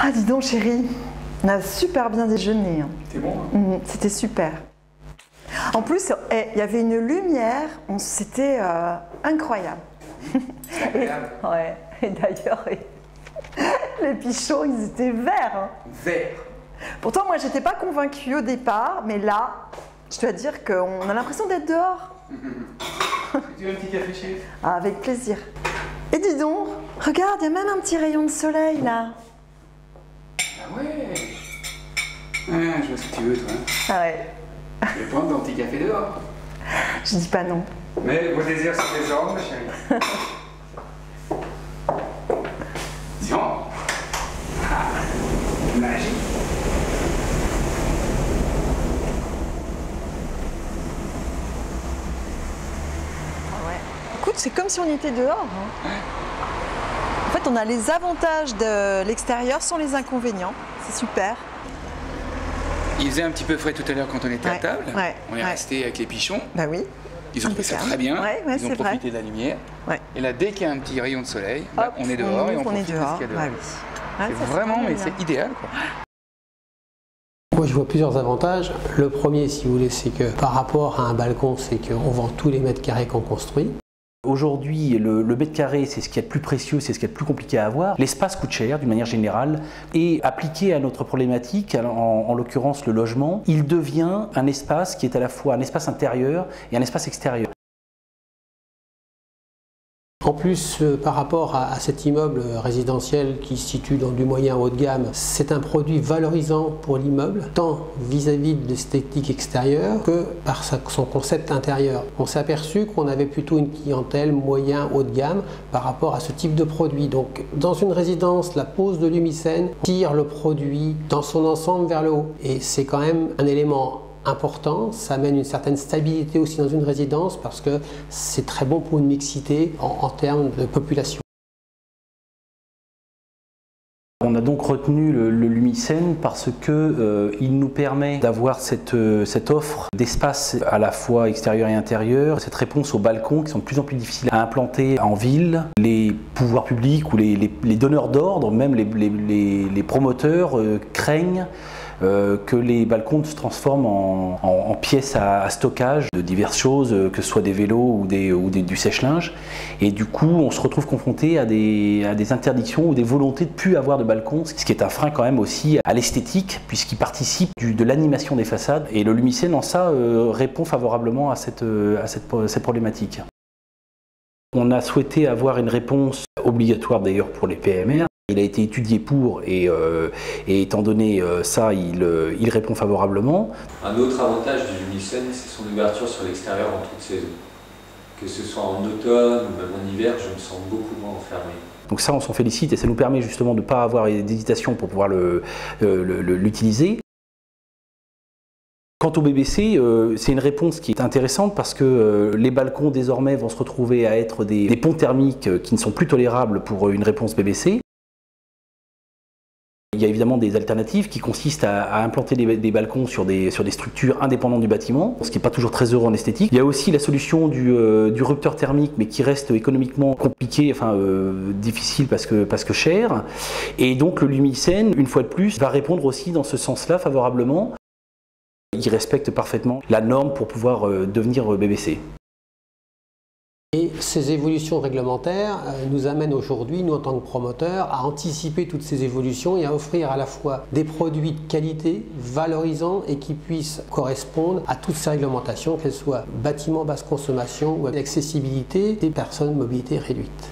Ah, dis donc, chérie, on a super bien déjeuné. Hein. C'était bon, hein? C'était super. En plus, il y avait une lumière, c'était incroyable. C'est agréable. Et d'ailleurs, les pichons, ils étaient verts. Hein. Vert. Pourtant, moi, j'étais pas convaincue au départ, mais là, je dois dire qu'on a l'impression d'être dehors. Tu veux un petit café, chérie? Ah, avec plaisir. Et dis donc, regarde, il y a même un petit rayon de soleil là. Ah ouais. Ah, je vois ce que tu veux, toi. Ah ouais, Je vais prendre ton petit café dehors. je dis pas non. Mais vos désirs sont des ordres, ma chérie. Tiens. Ah, magie. Écoute, c'est comme si on était dehors. Hein. En fait, on a les avantages de l'extérieur sans les inconvénients. C'est super. Il faisait un petit peu frais tout à l'heure quand on était à table. On est ouais. resté avec les pichons. Bah oui. Ils ont trouvé ça très bien. Ils ont profité de la lumière. Et là, dès qu'il y a un petit rayon de soleil, hop, on est dehors et on profite de ce qu'il y a dehors. Ah, c'est vraiment, mais c'est idéal, quoi. Moi, je vois plusieurs avantages. Le premier, si vous voulez, c'est que par rapport à un balcon, c'est qu'on vend tous les mètres carrés qu'on construit. Aujourd'hui, le mètre carré, c'est ce qui est le plus précieux, c'est ce qui est le plus compliqué à avoir. L'espace coûte cher, d'une manière générale, et appliqué à notre problématique, en l'occurrence le logement, il devient un espace qui est à la fois un espace intérieur et un espace extérieur. En plus, par rapport à cet immeuble résidentiel qui se situe dans du moyen haut de gamme, c'est un produit valorisant pour l'immeuble, tant vis-à-vis de l'esthétique extérieure que par son concept intérieur. On s'est aperçu qu'on avait plutôt une clientèle moyen haut de gamme par rapport à ce type de produit. Donc, dans une résidence, la pose de Lumicène tire le produit dans son ensemble vers le haut. Et c'est quand même un élément important, ça amène une certaine stabilité aussi dans une résidence parce que c'est très bon pour une mixité en termes de population. On a donc retenu le Lumicène parce que il nous permet d'avoir cette offre d'espace à la fois extérieur et intérieur, cette réponse aux balcons qui sont de plus en plus difficiles à implanter en ville. Les pouvoirs publics ou les donneurs d'ordre, même les promoteurs craignent que les balcons se transforment en pièces à stockage de diverses choses, que ce soit des vélos ou du sèche-linge. Et du coup, on se retrouve confronté à des interdictions ou des volontés de ne plus avoir de balcons, ce qui est un frein quand même aussi à l'esthétique, puisqu'il participe de l'animation des façades. Et le Lumicène, en ça, répond favorablement à cette problématique. On a souhaité avoir une réponse obligatoire d'ailleurs pour les PMR. Il a été étudié pour et étant donné ça, il répond favorablement. Un autre avantage du Lumicène, c'est son ouverture sur l'extérieur en toute saison. Que ce soit en automne ou même en hiver, je me sens beaucoup moins enfermé. Donc ça, on s'en félicite et ça nous permet justement de ne pas avoir d'hésitation pour pouvoir l'utiliser. Quant au BBC, c'est une réponse qui est intéressante parce que les balcons désormais vont se retrouver à être des ponts thermiques qui ne sont plus tolérables pour une réponse BBC. Il y a évidemment des alternatives qui consistent à implanter des balcons sur des structures indépendantes du bâtiment, ce qui n'est pas toujours très heureux en esthétique. Il y a aussi la solution du rupteur thermique, mais qui reste économiquement compliqué, enfin difficile parce que cher. Et donc le Lumicène, une fois de plus, va répondre aussi dans ce sens-là favorablement. Il respecte parfaitement la norme pour pouvoir devenir BBC. Et ces évolutions réglementaires nous amènent aujourd'hui, nous en tant que promoteurs, à anticiper toutes ces évolutions et à offrir à la fois des produits de qualité, valorisants et qui puissent correspondre à toutes ces réglementations, qu'elles soient bâtiments basse consommation ou accessibilité des personnes mobilité réduite.